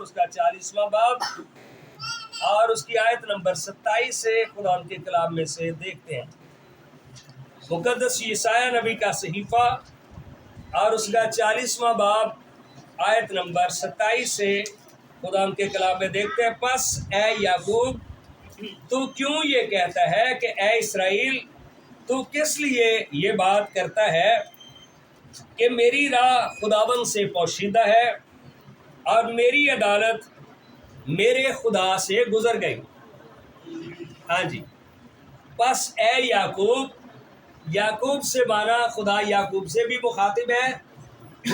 اس کا 40واں باب اور اس کی آیت نمبر 27 سے قرآن کے کلام میں سے دیکھتے ہیں۔ مقدس یسایہ نبی کا صحیفہ اور اس کا 40واں باب آیت نمبر 27 سے قرآن کے کلام میں دیکھتے ہیں۔ پس اے یعقوب تو کیوں یہ کہتا ہے کہ اے اسرائیل تو کس لیے یہ بات کرتا ہے کہ میری راہ خداوند سے پوشیدہ ہے اور میری عدالت میرے خدا سے گزر گئی۔ ہاں جی، پس اے یعقوب، یعقوب سے مانا خدا یعقوب سے بھی مخاطب ہے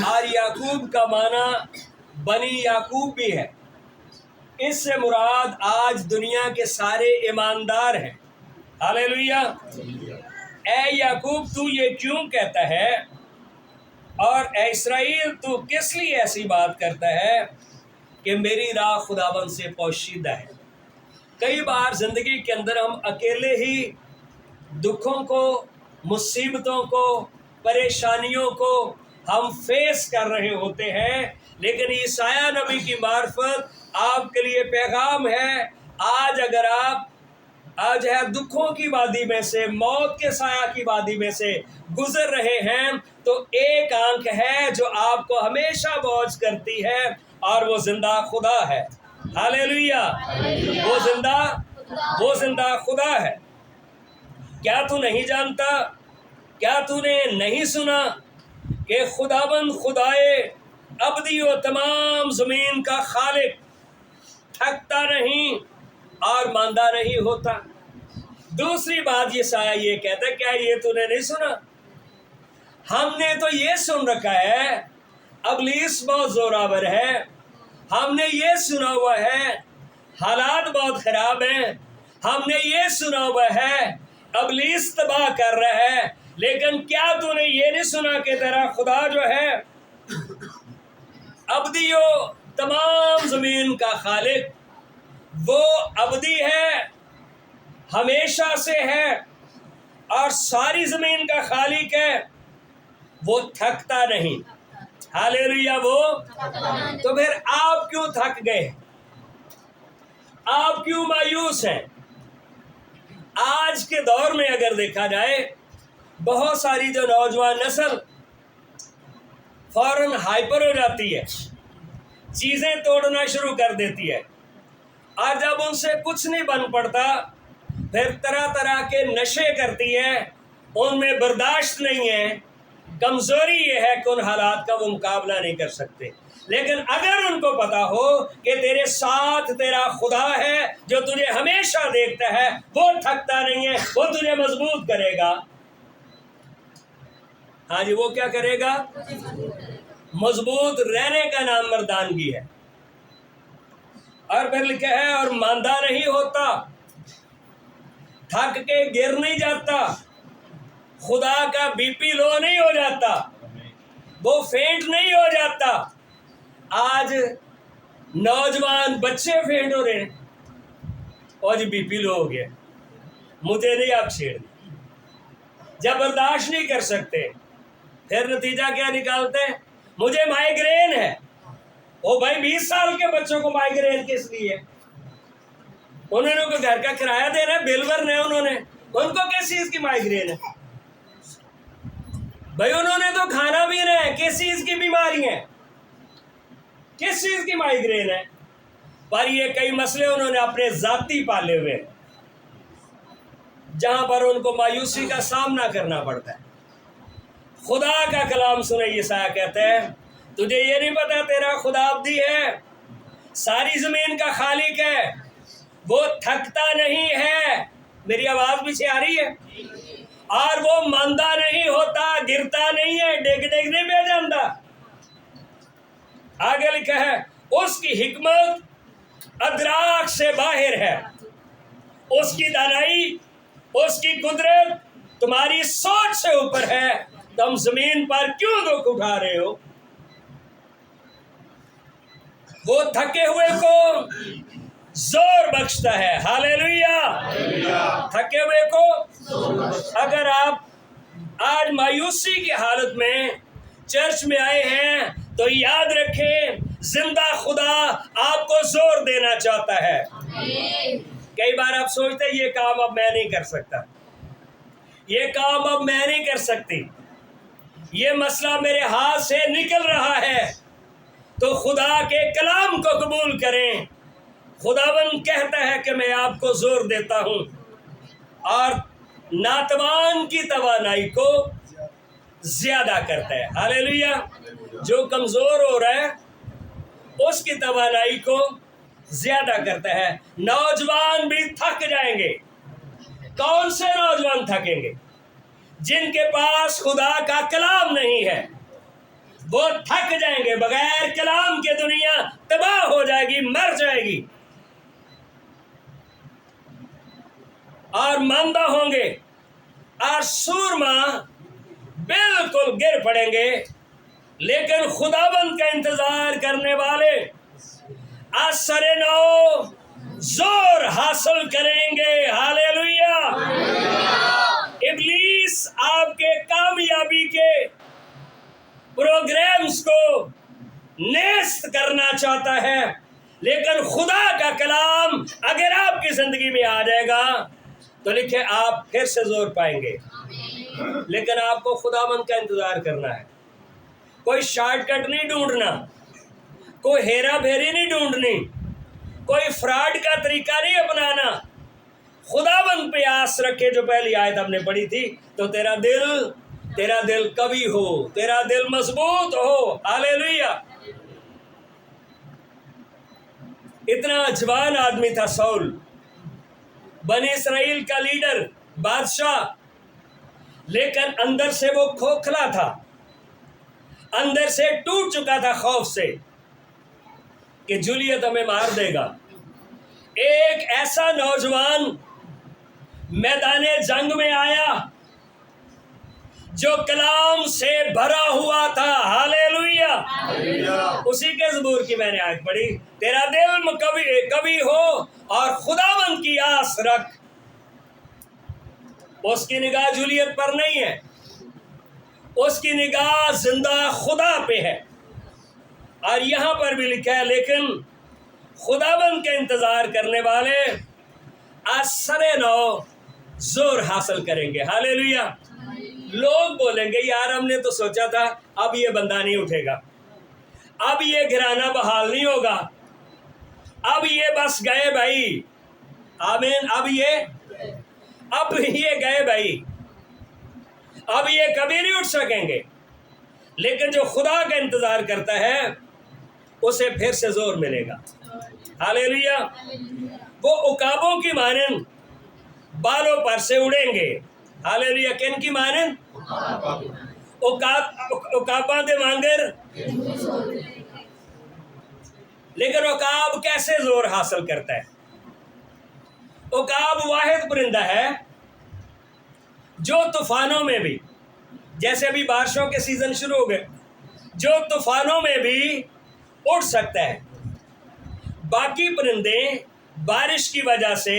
اور یعقوب کا مانا بنی یعقوب بھی ہے۔ اس سے مراد آج دنیا کے سارے ایماندار ہیں۔ ہاللیلویہ۔ اے یعقوب تو یہ کیوں کہتا ہے اور اے اسرائیل تو کس لیے ایسی بات کرتا ہے کہ میری راہ خداوند سے پوشیدہ ہے۔ کئی بار زندگی کے اندر ہم اکیلے ہی دکھوں کو، مصیبتوں کو، پریشانیوں کو ہم فیس کر رہے ہوتے ہیں، لیکن یسایہ نبی کی معرفت آپ کے لیے پیغام ہے۔ آج اگر آپ آج ہے دکھوں کی وادی میں سے، موت کے سایہ کی وادی میں سے گزر رہے ہیں تو ایک آنکھ ہے جو آپ کو ہمیشہ واچ کرتی ہے اور وہ زندہ خدا ہے۔ ہاللیلویہ۔ وہ زندہ خدا ہے۔ کیا تو نہیں جانتا، کیا تو نے نہیں سنا کہ خداوند خدائے ابدی و تمام زمین کا خالق تھکتا نہیں اور ماندہ نہیں ہوتا۔ دوسری بات یسایہ یہ کہتا ہے، کیا یہ تو نے نہیں سنا؟ ہم نے تو یہ سن رکھا ہے ابلیس بہت زوراور ہے، ہم نے یہ سنا ہوا ہے حالات بہت خراب ہیں، ہم نے یہ سنا ہوا ہے ابلیس تباہ کر رہا ہے، لیکن کیا تو نے یہ نہیں سنا کہ تیرا خدا جو ہے ابدی و تمام زمین کا خالق، وہ ابدی ہے، ہمیشہ سے ہے اور ساری زمین کا خالق ہے، وہ تھکتا نہیں۔ ہاللیلویہ۔ وہ تو پھر آپ کیوں تھک گئے، آپ کیوں مایوس ہیں؟ آج کے دور میں اگر دیکھا جائے بہت ساری جو نوجوان نسل فوراً ہائپر ہو جاتی ہے، چیزیں توڑنا شروع کر دیتی ہے، اور جب ان سے کچھ نہیں بن پڑتا پھر طرح طرح کے نشے کرتی ہے، ان میں برداشت نہیں ہے، کمزوری یہ ہے کہ ان حالات کا وہ مقابلہ نہیں کر سکتے۔ لیکن اگر ان کو پتا ہو کہ تیرے ساتھ تیرا خدا ہے جو تجھے ہمیشہ دیکھتا ہے، وہ تھکتا نہیں ہے، وہ تجھے مضبوط کرے گا۔ ہاں جی، وہ کیا کرے گا؟ مضبوط رہنے کا نام مردانگی ہے۔ اور پھر لکھا ہے اور ماندہ نہیں ہوتا، تھک کے گر نہیں جاتا، خدا کا بی پی لو نہیں ہو جاتا، وہ فینٹ نہیں ہو جاتا۔ آج نوجوان بچے فینٹ ہو رہے ہیں، اور جی بی پی لو ہو گیا، مجھے نہیں آپ چھیڑنا، جب برداشت نہیں کر سکتے پھر نتیجہ کیا نکالتے ہیں؟ مجھے مائیگرین ہے۔ او بھائی 20 سال کے بچوں کو مائیگرین کس لیے؟ انہوں نے کوئی گھر کا کرایہ دینا ہے، بل بھرنا ہے، انہوں نے ان کو کس چیز کی مائیگرین ہے؟ بھائی انہوں نے تو کھانا پینا ہے، کس چیز کی بیماری ہے، کس چیز کی مائیگرین ہے؟ پر یہ کئی مسئلے انہوں نے اپنے ذاتی پالے ہوئے جہاں پر ان کو مایوسی کا سامنا کرنا پڑتا ہے۔ خدا کا کلام سنے، یسایہ کہتے ہیں تجھے یہ نہیں پتا تیرا خدا ابدی ہے، ساری زمین کا خالق ہے، وہ تھکتا نہیں ہے، میری آواز پیچھے آ رہی ہے، اور وہ ماندہ نہیں ہوتا، گرتا نہیں ہے، ڈگ نہیں پہ جاتا۔ آگے لکھا ہے اس کی حکمت ادراک سے باہر ہے، اس کی دانائی، اس کی قدرت تمہاری سوچ سے اوپر ہے، تم زمین پر کیوں دکھ اٹھا رہے ہو؟ وہ تھکے ہوئے کو زور بخشتا ہے۔ ہاللیلویہ۔ تھکے ہوئے کو اگر آپ آج مایوسی کی حالت میں چرچ میں آئے ہیں تو یاد رکھیں زندہ خدا آپ کو کو زور دینا چاہتا ہے۔ کئی بار آپ سوچتے ہیں یہ کام اب میں نہیں کر سکتا، یہ کام اب میں نہیں کر سکتی، یہ مسئلہ میرے ہاتھ سے نکل رہا ہے، تو خدا کے کلام کو قبول کریں۔ خداوند کہتا ہے کہ میں آپ کو زور دیتا ہوں، اور ناتوان کی توانائی کو زیادہ کرتا ہے۔ ہاللیلویا۔ جو کمزور ہو رہا ہے اس کی توانائی کو زیادہ کرتا ہے۔ نوجوان بھی تھک جائیں گے۔ کون سے نوجوان تھکیں گے؟ جن کے پاس خدا کا کلام نہیں ہے، وہ تھک جائیں گے۔ بغیر کلام کے دنیا تباہ ہو جائے گی، مر جائے گی، اور ماندہ ہوں گے، اور سورما بالکل گر پڑیں گے۔ لیکن خداوند کا انتظار کرنے والے اثر نو زور حاصل کریں گے۔ ہاللیلویا۔ ابلیس آپ کے کامیابی کے پروگرامز کو نیست کرنا چاہتا ہے، لیکن خدا کا کلام اگر آپ کی زندگی میں آ جائے گا تو لکھے آپ پھر سے زور پائیں گے۔ لیکن آپ کو خداوند کا انتظار کرنا ہے۔ کوئی شارٹ کٹ نہیں ڈھونڈنا، کوئی ہیرا پھیری نہیں ڈھونڈنی، کوئی فراڈ کا طریقہ نہیں اپنانا۔ خداوند پہ آس رکھے، جو پہلی آیت ہم نے پڑھی تھی، تو تیرا دل قوی ہو، تیرا دل مضبوط ہو۔ ہاللیلویا۔ اتنا جوان آدمی تھا سول، بنی اسرائیل کا لیڈر، بادشاہ، لیکن اندر سے وہ کھوکھلا تھا، اندر سے ٹوٹ چکا تھا خوف سے کہ جولیت ہمیں مار دے گا۔ ایک ایسا نوجوان میدان جنگ میں آیا جو کلام سے بھرا ہوا تھا۔ ہاللیلویا۔ اسی کے زبور کی میں نے آیت پڑھی، تیرا دل کبھی ہو اور خداوند کی آس رکھ۔ اس کی نگاہ جولیت پر نہیں ہے، اس کی نگاہ زندہ خدا پہ ہے۔ اور یہاں پر بھی لکھا ہے، لیکن خداوند کے انتظار کرنے والے اثر نو زور حاصل کریں گے۔ ہاللیلویا۔ لوگ بولیں گے یار ہم نے تو سوچا تھا اب یہ بندہ نہیں اٹھے گا، اب یہ گھرانہ بحال نہیں ہوگا، اب یہ بس گئے بھائی۔ آمین۔ اب یہ گئے بھائی، اب یہ کبھی نہیں اٹھ سکیں گے۔ لیکن جو خدا کا انتظار کرتا ہے اسے پھر سے زور ملے گا۔ ہاللیلویا۔ وہ عقابوں کی مانند بالوں پر سے اڑیں گے۔ ہاللیلویا۔ کن کی مانند؟ عقاباں دے مانگر۔ لیکن عقاب کیسے زور حاصل کرتا ہے؟ عقاب واحد پرندہ ہے جو طوفانوں میں بھی، جیسے ابھی بارشوں کے سیزن شروع ہو گئے، جو طوفانوں میں بھی اڑ سکتا ہے۔ باقی پرندے بارش کی وجہ سے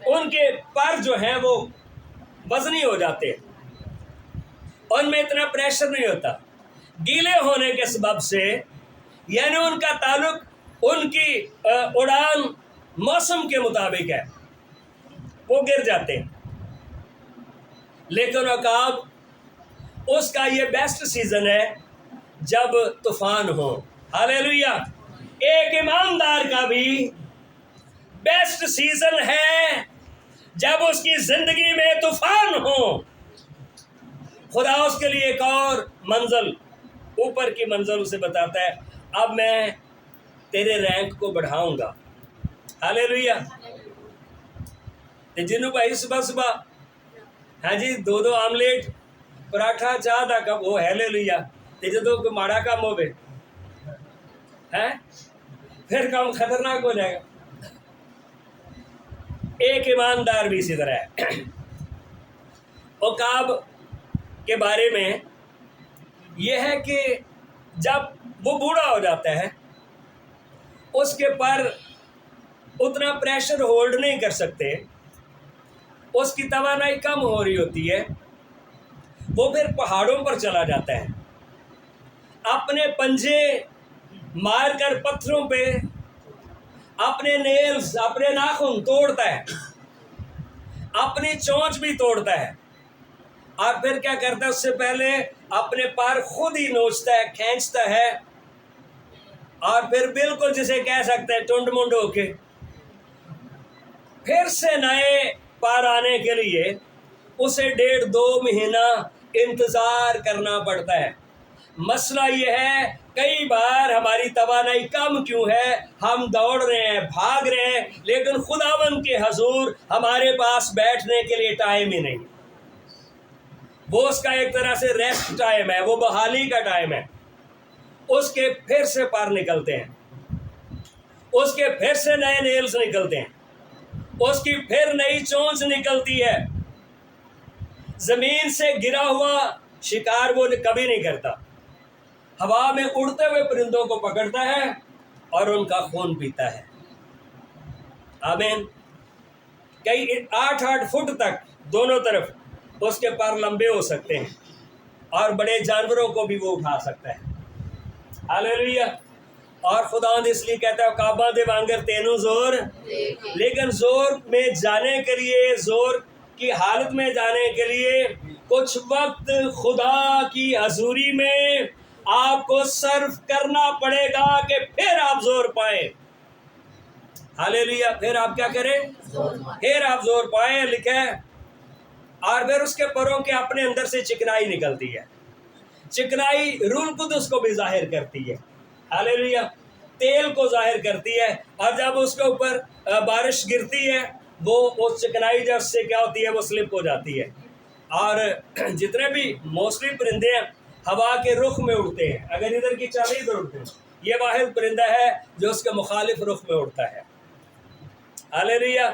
ان کے پر جو ہیں وہ وزنی ہو جاتے ہیں، ان میں اتنا پریشر نہیں ہوتا، گیلے ہونے کے سبب سے، یعنی ان کا تعلق ان کی اڑان موسم کے مطابق ہے، وہ گر جاتے ہیں۔ لیکن عقاب اس کا یہ بیسٹ سیزن ہے جب طوفان ہو۔ ہاللیلویا۔ ایک ایماندار کا بھی بیسٹ سیزن ہے جب اس کی زندگی میں طوفان ہو۔ خدا اس کے لیے ایک اور منزل، اوپر کی منزل اسے بتاتا ہے، اب میں تیرے رینک کو بڑھاؤں گا۔ ہاللیلویا۔ جنوں بھائی صبح ہاں جی 2 آملیٹ پراٹھا چاہ دا کب وہ ہاللیلویا، تے جدوں کوئی ماڑا کام ہوے ہیں پھر کام خطرناک ہو جائے گا۔ ایک ایماندار بھی اسی طرح ہے۔ عقاب کے بارے میں یہ ہے کہ جب وہ بوڑھا ہو جاتا ہے اس کے پر اتنا پریشر ہولڈ نہیں کر سکتے، اس کی توانائی کم ہو رہی ہوتی ہے، وہ پھر پہاڑوں پر چلا جاتا ہے، اپنے پنجے مار کر پتھروں پہ اپنے نیلز اپنے ناخن توڑتا ہے, اپنی چونچ بھی توڑتا ہے, اور پھر کیا کرتا ہے, اس سے پہلے اپنے پر خود ہی نوچتا ہے, کھینچتا ہے, اور پھر بالکل جسے کہہ سکتے ہیں ٹنڈ منڈ ہو کے پھر سے نئے پر آنے کے لیے اسے 1.5-2 مہینہ انتظار کرنا پڑتا ہے. مسئلہ یہ ہے کئی بار ہماری توانائی کم کیوں ہے, ہم دوڑ رہے ہیں, بھاگ رہے ہیں, لیکن خداوند کے حضور ہمارے پاس بیٹھنے کے لیے ٹائم ہی نہیں. وہ اس کا ایک طرح سے ریسٹ ٹائم ہے, وہ بحالی کا ٹائم ہے. اس کے پھر سے پر نکلتے ہیں, اس کے پھر سے نئے نیلز نکلتے ہیں, اس کی پھر نئی چونچ نکلتی ہے. زمین سے گرا ہوا شکار وہ کبھی نہیں کرتا, ہوا میں اڑتے ہوئے پرندوں کو پکڑتا ہے اور ان کا خون پیتا ہے. آمین. کئی 8 فٹ تک دونوں طرف اس کے پر لمبے ہو سکتے ہیں, اور بڑے جانوروں کو بھی وہ اٹھا سکتا ہے. ہاللیلویہ. اور خداوند اس لیے کہتا ہے کعبہ دے وانگر تینوں زور, لیکن زور میں جانے کے لیے, زور کی حالت میں جانے کے لیے کچھ وقت خدا کی حضوری میں آپ کو صرف کرنا پڑے گا کہ پھر آپ زور پائیں. ہاللیلویہ. پھر آپ کیا کریں, پھر آپ زور پائیں. لکھے اور پھر اس کے پروں کے اپنے اندر سے چکنائی نکلتی ہے. چکنائی روح القدس کو بھی ظاہر کرتی ہے. ہاللیلویہ. تیل کو ظاہر کرتی ہے, اور جب اس کے اوپر بارش گرتی ہے وہ چکنائی جب سے کیا ہوتی ہے, وہ سلپ ہو جاتی ہے. اور جتنے بھی موسمی پرندے ہیں ہوا کے رخ میں اڑتے ہیں, اگر ادھر کی چالی ادھر اڑتے ہیں, یہ واحد پرندہ ہے جو اس کے مخالف رخ میں اڑتا ہے. ہاللیلویہ.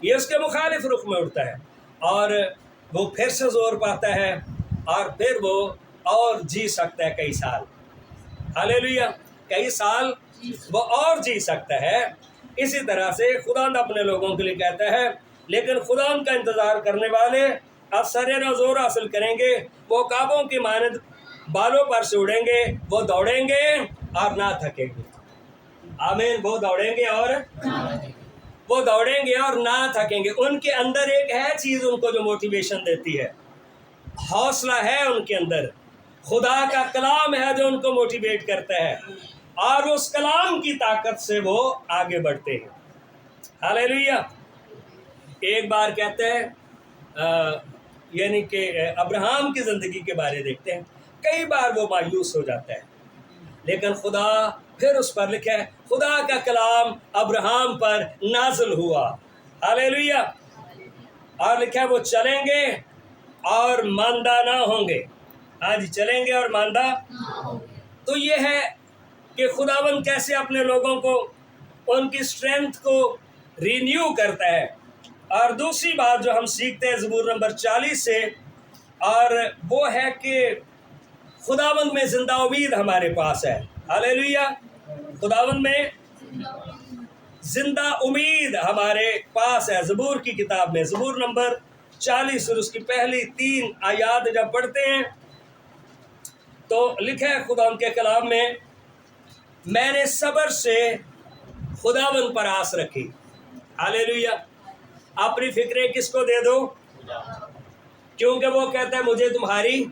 یہ اس کے مخالف رخ میں اڑتا ہے, اور وہ پھر سے زور پاتا ہے, اور پھر وہ اور جی سکتا ہے کئی سال. ہاللیلویہ. کئی سال وہ اور جی سکتا ہے. اسی طرح سے خداوند اپنے لوگوں کے لیے کہتا ہے لیکن خداوند کا انتظار کرنے والے اب سر زور حاصل کریں گے, وہ کعبوں کی مانند بالوں پر سے اڑیں گے, وہ دوڑیں گے اور نہ تھکیں گے. آمین. وہ دوڑیں گے اور وہ دوڑیں گے اور نہ تھکیں گے. ان کے اندر ایک ہے چیز ان کو جو موٹیویشن دیتی ہے, حوصلہ ہے ان کے اندر, خدا کا کلام ہے جو ان کو موٹیویٹ کرتا ہے, اور اس کلام کی طاقت سے وہ آگے بڑھتے ہیں. ہاللیلویہ. ایک بار کہتے ہیں یعنی کہ ابراہیم کی زندگی کے بارے دیکھتے ہیں, کئی بار وہ مایوس ہو جاتا ہے, لیکن خدا پھر اس پر لکھا ہے خدا کا کلام ابراہیم پر نازل ہوا. ہاللیلویہ. اور لکھا ہے وہ چلیں گے اور ماندہ نہ ہوں گے. ہاں جی, چلیں گے اور ماندہ. تو یہ ہے کہ خداوند کیسے اپنے لوگوں کو ان کی اسٹرینتھ کو رینیو کرتا ہے. اور دوسری بات جو ہم سیکھتے ہیں زبور نمبر 40 سے, اور وہ ہے کہ خداوند میں زندہ امید ہمارے پاس ہے. ہاللیلویہ. خداوند میں زندہ امید ہمارے پاس ہے. زبور کی کتاب میں زبور نمبر 40 اور اس کی پہلی 3 آیات جب پڑھتے ہیں تو لکھا ہے خداوند کے کلام میں نے صبر سے خداوند پر آس رکھی. ہاللیلویہ. اپنی فکریں کس کو دے دو, کیونکہ وہ کہتا ہے مجھے تمہاری,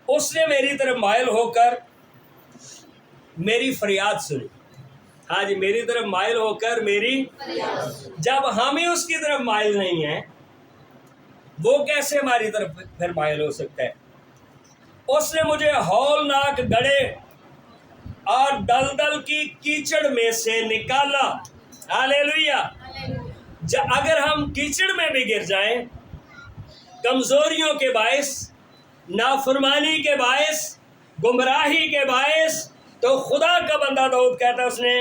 اس نے میری طرف مائل ہو کر میری فریاد سنی. ہاں جی, میری طرف مائل ہو کر میری, جب ہم ہی اس کی طرف مائل نہیں ہیں وہ کیسے ہماری طرف پھر مائل ہو سکتا ہے. اس نے مجھے ہولناک گڑھے اور دلدل کی کیچڑ میں سے نکالا. ہاللیلویہ. اگر ہم کیچڑ میں بھی گر جائیں, کمزوریوں کے باعث, نافرمانی کے باعث, گمراہی کے باعث, تو خدا کا بندہ داؤد کہتا ہے اس نے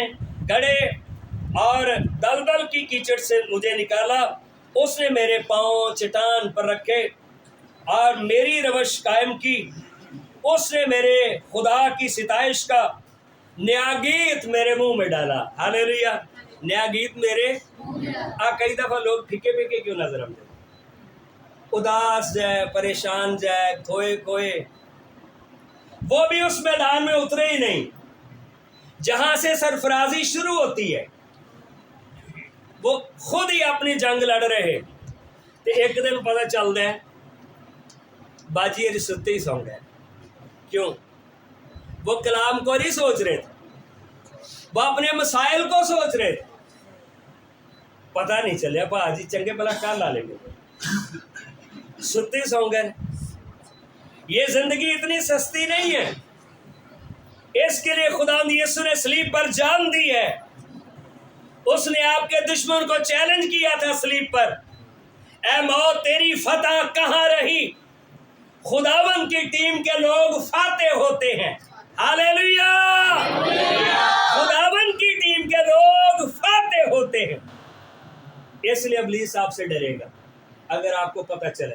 گڑھے اور دلدل کی کیچڑ سے مجھے نکالا. اس نے میرے پاؤں چٹان پر رکھے اور میری روش قائم کی. اس نے میرے خدا کی ستائش کا نیا گیت میرے منہ میں ڈالا. ہاللیلویہ. نیا گیت میرے, کئی دفعہ لوگ پھیکے پھیکے کیوں نظر آتے, اداس جائے, پریشان جائے, کھوئے, وہ بھی اس میدان میں اترے ہی نہیں. جہاں سے سرفرازی شروع ہوتی ہے وہ خود ہی اپنی جنگ لڑ رہے تو ایک دن پتہ چلتا ہے باجی اج ستے ہی سو گئے. کیوں؟ وہ کلام کو نہیں سوچ رہے تھے، وہ اپنے مسائل کو سوچ رہے تھے. پتہ نہیں چلیا باجی چنگے بلا کل آ لیں گے، ستے سو گئے. یہ زندگی اتنی سستی نہیں ہے. اس کے لیے خدا یسوع نے صلیب پر جان دی ہے. اس نے آپ کے دشمن کو چیلنج کیا تھا صلیب پر، اے موت تیری فتح کہاں رہی؟ خداوند کی ٹیم کے لوگ فاتح ہوتے ہیں. ہاللیلویا! خداوند کی ٹیم کے لوگ فاتح ہوتے ہیں. اس لیے ابلیس آپ سے ڈرے گا اگر آپ کو پتہ چلے.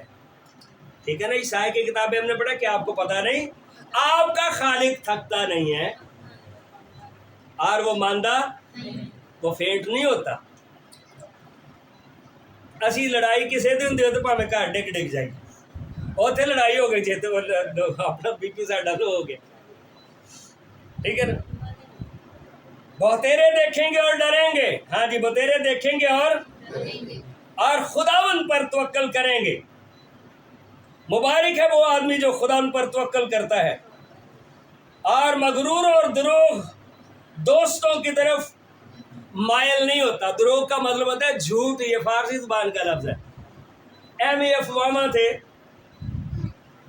ٹھیک ہے نا؟ عیسائی کی کتابیں ہم نے پڑھا کہ آپ کو پتہ نہیں، آپ کا خالق تھکتا نہیں ہے اور وہ ماندہ وہ فینٹ نہیں ہوتا. اسی لڑائی کسے دن دے تو پاویں گھر ڈگ جائے، اوتھے لڑائی ہو گئی جی تو اپنا بی پی ساڈا لو ہو گیا. ٹھیک ہے نا؟ بہتیرے دیکھیں گے اور ڈریں گے. ہاں جی، بہتیرے دیکھیں گے اور خداوند پر توکل کریں گے. مبارک ہے وہ آدمی جو خداوند پر توکل کرتا ہے اور مغرور اور دروغ دوستوں کی طرف مائل نہیں ہوتا. دروغ کا مطلب ہوتا ہے جھوٹ، یہ فارسی زبان کا لفظ ہے. ایم ای افواہ تھے.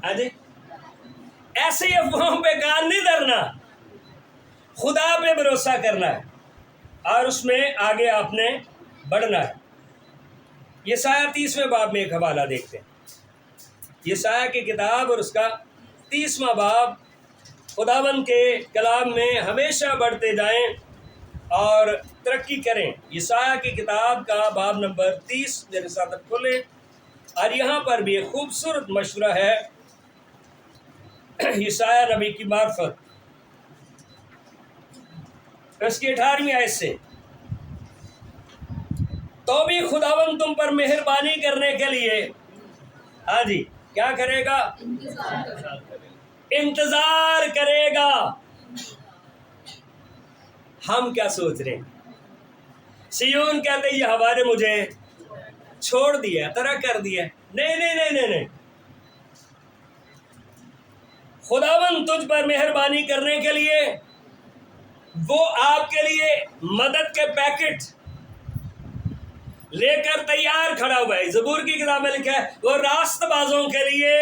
ہاں جی، ایسے ہی افواہوں پہ کان نہیں دھرنا، خدا پہ بھروسہ کرنا ہے اور اس میں آگے آپ نے بڑھنا ہے. یسایہ 30ویں باب میں ایک حوالہ دیکھتے ہیں. یسایہ کی کتاب اور اس کا 30واں باب. خداوند کے کلام میں ہمیشہ بڑھتے جائیں اور ترقی کریں. یسایہ کی کتاب کا باب نمبر 30 میرے ساتھ کھولیں. اور یہاں پر بھی ایک خوبصورت مشورہ ہے یسایہ نبی کی معرفت. اس کی 18ویں آیت سے، تو بھی خداوند تم پر مہربانی کرنے کے لیے ہاں جی کیا کرے گا؟ انتظار کرے گا. ہم کیا سوچ رہے ہیں؟ سیون کہتے یہ ہوا نے مجھے چھوڑ دیا، ترک کر دیا. نہیں نہیں نہیں نہیں نہیں، خداوند تجھ پر مہربانی کرنے کے لیے وہ آپ کے لیے مدد کے پیکٹ لے کر تیار کھڑا ہوا ہے. زبور کی کتاب میں لکھا ہے وہ راست بازوں کے لیے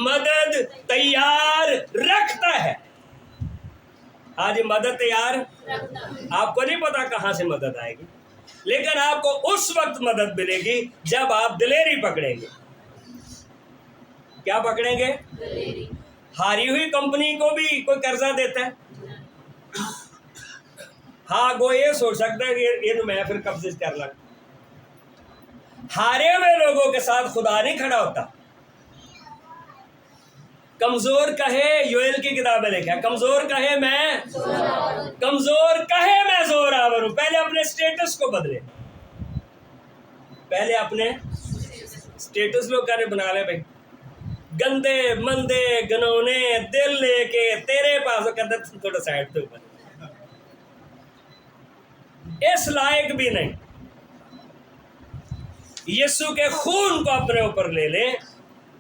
مدد تیار رکھتا ہے. آج مدد تیار، آپ کو نہیں پتا کہاں سے مدد آئے گی، لیکن آپ کو اس وقت مدد ملے گی جب آپ دلیری پکڑیں گے. کیا پکڑیں گے؟ ہاری ہوئی کمپنی کو بھی کوئی قرضہ دیتا ہے؟ ہاں وہ یہ سوچ سکتا ہے کہ یہ میں پھر قبضے کر لوں. ہارے ہوئے لوگوں کے ساتھ خدا نہیں کھڑا ہوتا. کمزور کہے، یوئیل کی کتاب میں لکھا ہے کمزور کہے میں زور آور ہوں. پہلے اپنے سٹیٹس کو بدلے، پہلے اپنے سٹیٹس لوگ کہنے بنا لے بھائی. گندے مندے گنونے دل لے کے تیرے پاس کہتے تھوڑا سائڈ پہ اوپر، اس لائق بھی نہیں. یسوع کے خون کو اپنے اوپر لے لیں،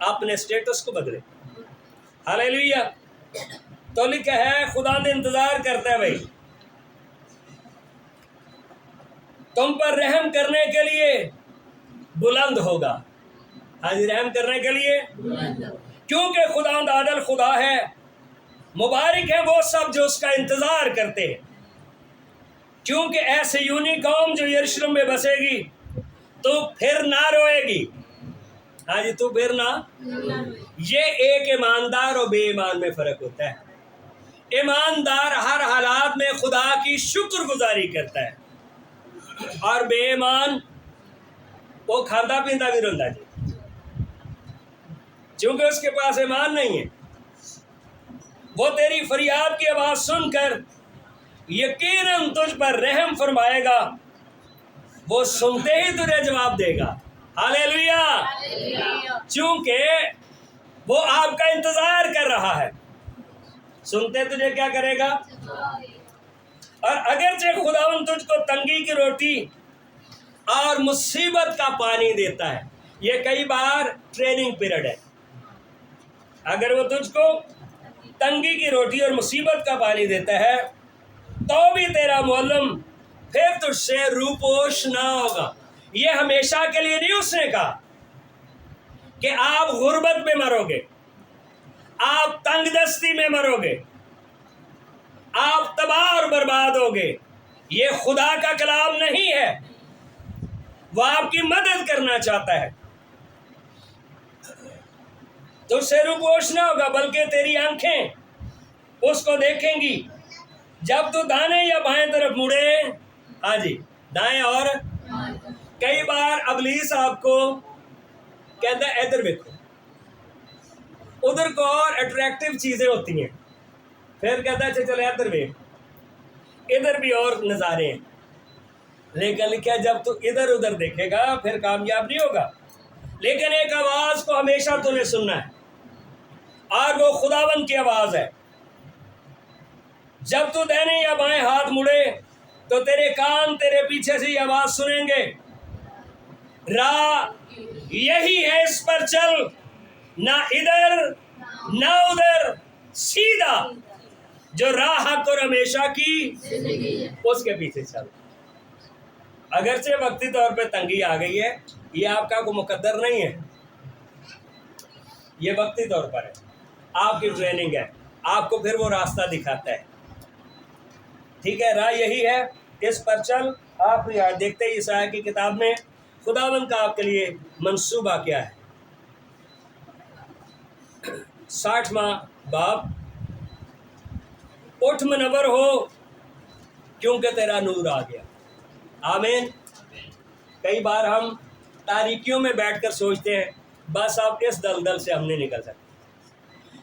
اپنے سٹیٹس کو بدلے. ہاللیلویا! تو لکھا ہے خدا نے انتظار کرتا ہے بھائی تم پر رحم کرنے کے لیے بلند ہوگا. ہاں جی، رحم کرنے کے لیے، کیونکہ خدا عادل خدا ہے. مبارک ہے وہ سب جو اس کا انتظار کرتے ہیں. کیونکہ ایسے یونی قوم جو یروشلم میں بسے گی تو پھر نہ روئے گی. ہاں جی، تو پھر نہ. یہ ایک ایماندار اور بے ایمان میں فرق ہوتا ہے. ایماندار ہر حالات میں خدا کی شکر گزاری کرتا ہے اور بے ایمان وہ کھاتا پینتا بھی رہتا ہے چونکہ اس کے پاس ایمان نہیں ہے. وہ تیری فریاد کی آواز سن کر یقیناً تجھ پر رحم فرمائے گا. وہ سنتے ہی تجھے جواب دے گا. ہاللیلویا! چونکہ وہ آپ کا انتظار کر رہا ہے. سنتے تجھے کیا کرے گا؟ اور اگرچہ خداوند تجھ کو تنگی کی روٹی اور مصیبت کا پانی دیتا ہے، یہ کئی بار ٹریننگ پیریڈ ہے، اگر وہ تجھ کو تنگی کی روٹی اور مصیبت کا پانی دیتا ہے تو بھی تیرا معلم پھر تجھ سے روپوش نہ ہوگا۔ یہ ہمیشہ کے لیے نہیں اس نے کہا کہ آپ غربت میں مرو گے، آپ تنگ دستی میں مرو گے، آپ تباہ اور برباد ہوگے۔ یہ خدا کا کلام نہیں ہے، وہ آپ کی مدد کرنا چاہتا ہے۔ تو سے روپوش نہ ہوگا بلکہ تیری آنکھیں اس کو دیکھیں گی جب تو دائیں یا بائیں طرف مڑے۔ ہاں جی، دائیں اور کئی بار ابلیس آپ کو کہتا ہے ادھر دیکھو، ادھر کو اور اٹریکٹیو چیزیں ہوتی ہیں، پھر کہتا ہے چلے ادھر دیکھ، ادھر بھی اور نظارے ہیں، لیکن لکھا جب تو ادھر ادھر دیکھے گا پھر کامیاب نہیں ہوگا۔ لیکن ایک آواز کو ہمیشہ تو نے سننا ہے اور وہ خداوند کی آواز ہے۔ جب تو دائیں یا بائیں ہاتھ مڑے تو تیرے کان تیرے پیچھے سے یہ آواز سنیں گے، راہ یہی ہے، اس پر چل، نہ ادھر نہ ادھر، سیدھا جو راہ حق اور ہمیشہ کی اس کے پیچھے چل۔ اگرچہ وقتی طور پہ تنگی آ گئی ہے، یہ آپ کا کوئی مقدر نہیں ہے، یہ وقتی طور پر ہے، آپ کی ٹریننگ ہے، آپ کو پھر وہ راستہ دکھاتا ہے۔ ٹھیک ہے، راہ یہی ہے، اس پر چل۔ آپ دیکھتے ہیں یسایہ کی کتاب میں خداوند کا آپ کے لیے منصوبہ کیا ہے۔ 60واں باب، اٹھ منور ہو کیونکہ تیرا نور آ گیا۔ آمین۔ کئی بار ہم تاریکیوں میں بیٹھ کر سوچتے ہیں بس اب اس دلدل سے ہم نہیں نکل سکتے۔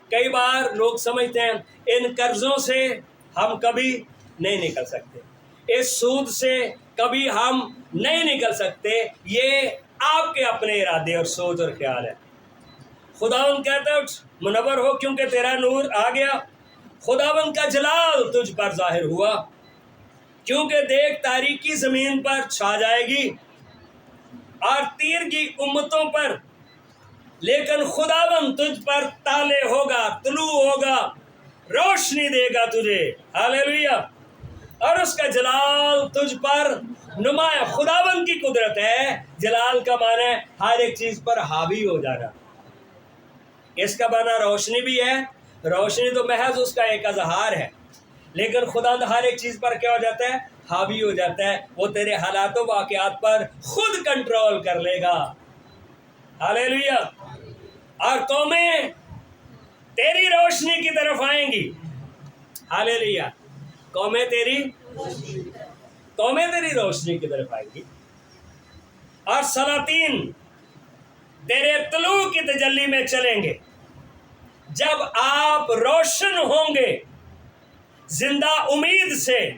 کئی بار لوگ سمجھتے ہیں ان قرضوں سے ہم کبھی نہیں نکل سکتے، اس سود سے کبھی ہم نہیں نکل سکتے۔ یہ آپ کے اپنے ارادے اور سوچ اور خیال ہے۔ خداوند کہتا ہے اٹھ منور ہو کیونکہ تیرا نور آ گیا، خداوند کا جلال تجھ پر ظاہر ہوا، کیونکہ دیکھ تاریکی زمین پر چھا جائے گی اور تیرگی امتوں پر، لیکن خداوند تجھ پر طالع ہوگا، طلوع ہوگا، روشنی دے گا تجھے۔ ہاللیلویہ۔ اور اس کا جلال تجھ پر نمایاں۔ خداوند کی قدرت ہے، جلال کا معنی ہے ہر ایک چیز پر حاوی ہو جانا۔ اس کا معنی روشنی بھی ہے، روشنی تو محض اس کا ایک اظہار ہے، لیکن خدا ہر ایک چیز پر کیا ہو جاتا ہے؟ حاوی ہو جاتا ہے۔ وہ تیرے حالات و واقعات پر خود کنٹرول کر لے گا۔ ہاللیلویہ۔ اور قومیں تیری روشنی کی طرف آئیں گی۔ ہاللیلویہ۔ قومیں تیری روشنی کی طرف آئیں گی، اور سلاطین تیرے طلوع کی تجلی میں چلیں گے۔ جب آپ روشن ہوں گے زندہ امید سے،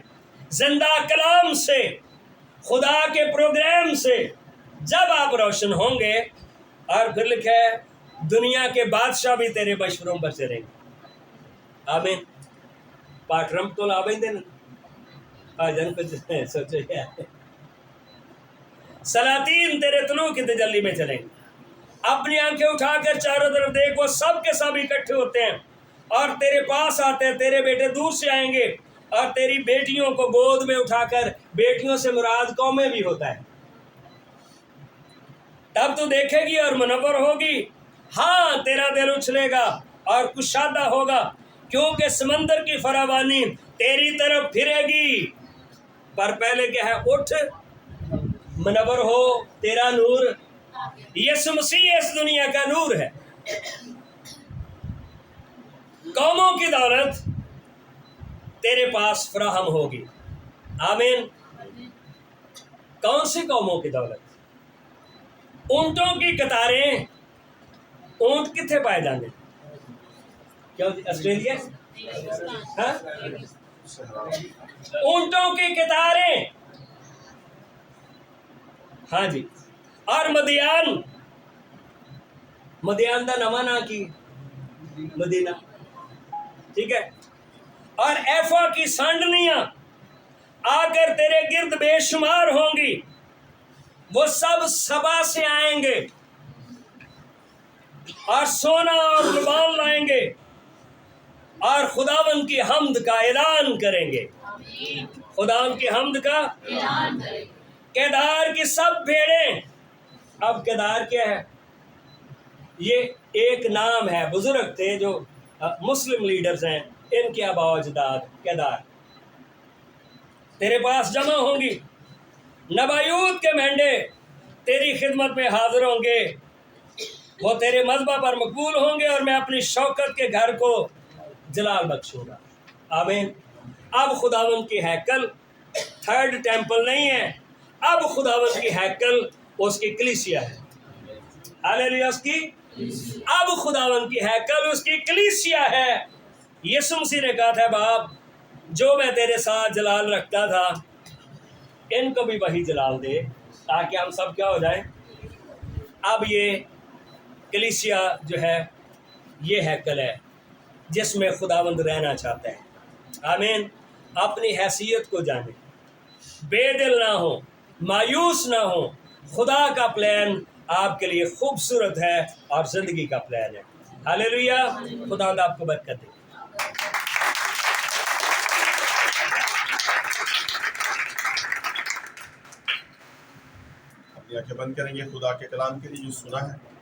زندہ کلام سے، خدا کے پروگرام سے، جب آپ روشن ہوں گے، اور پھر لکھا ہے دنیا کے بادشاہ بھی تیرے مشوروں پر چلیں گے۔ آمین۔ پاٹرم تو آمین دینا آجن کچھ سوچو کیا ہے۔ سلاطین تیرے طلوع کی تجلی میں چلیں گے۔ اپنی آنکھیں اٹھا کر چاروں طرف دیکھ، وہ سب کے سب اکٹھے ہوتے ہیں اور تیرے پاس آتے ہیں۔ تیرے بیٹے دور سے آئیں گے اور تیری بیٹیوں کو گود میں اٹھا کر، بیٹیوں سے مراد قومیں بھی ہوتا ہے، تب تو دیکھے گی اور منور ہوگی۔ ہاں تیرا دل اچھلے گا اور کشادہ ہوگا، کیونکہ سمندر کی فراوانی تیری طرف پھرے گی۔ پر پہلے کیا ہے؟ اٹھ منور ہو، تیرا نور یسوع مسیح اس دنیا کا نور ہے۔ قوموں کی دولت تیرے پاس فراہم ہوگی۔ آمین۔ کون سی قوموں کی دولت؟ اونٹوں کی قطاریں۔ اونٹ کتنے پائے جانے؟ کیا آسٹریلیا؟ ہاں؟ اونٹوں کی قطاریں، ہاں جی۔ اور مدیان دا نواں نا کی مدینہ، ٹھیک ہے۔ اور ایفا کی سانڈلیاں آ کر تیرے گرد بے شمار ہوں گی، وہ سب سبا سے آئیں گے اور سونا اور لبان لائیں گے اور خداوند کی حمد کا اعلان کریں گے۔ خداوند کی حمد کا اعلان کریں گے۔ کیدار کی سب بھیڑیں، اب کیدار کیا ہے؟ یہ ایک نام ہے، بزرگ تھے جو مسلم لیڈرز ہیں، ان کے آباء و اجداد کیدار، تیرے پاس جمع ہوں گی۔ نبایوت کے مینڈے تیری خدمت میں حاضر ہوں گے، وہ تیرے مذبح پر مقبول ہوں گے اور میں اپنی شوکت کے گھر کو جلال بخشوں گا۔ آمین۔ اب خداوند کی ہیکل تھرڈ ٹیمپل نہیں ہے، اب خداوند کی ہیکل اس کی کلیسیا ہے۔ ہاللیلویا، اس کی اب خداوند کی ہیکل اس کی کلیسیا ہے۔ یسوع مسیح نے کہا تھا باپ جو میں تیرے ساتھ جلال رکھتا تھا ان کو بھی وہی جلال دے تاکہ ہم سب کیا ہو جائیں۔ اب یہ کلیسیا جو ہے یہ ہیکل ہے جس میں خداوند رہنا چاہتا ہے۔ آمین۔ اپنی حیثیت کو جانیں، بے دل نہ ہو، مایوس نہ ہو، خدا کا پلان آپ کے لیے خوبصورت ہے اور زندگی کا پلان ہے۔ ہاللیلویا، خداوند آپ کو برکت دے۔ اپنی آنکھیں بند کریں گے، خدا کے کلام کے لیے جو سنا ہے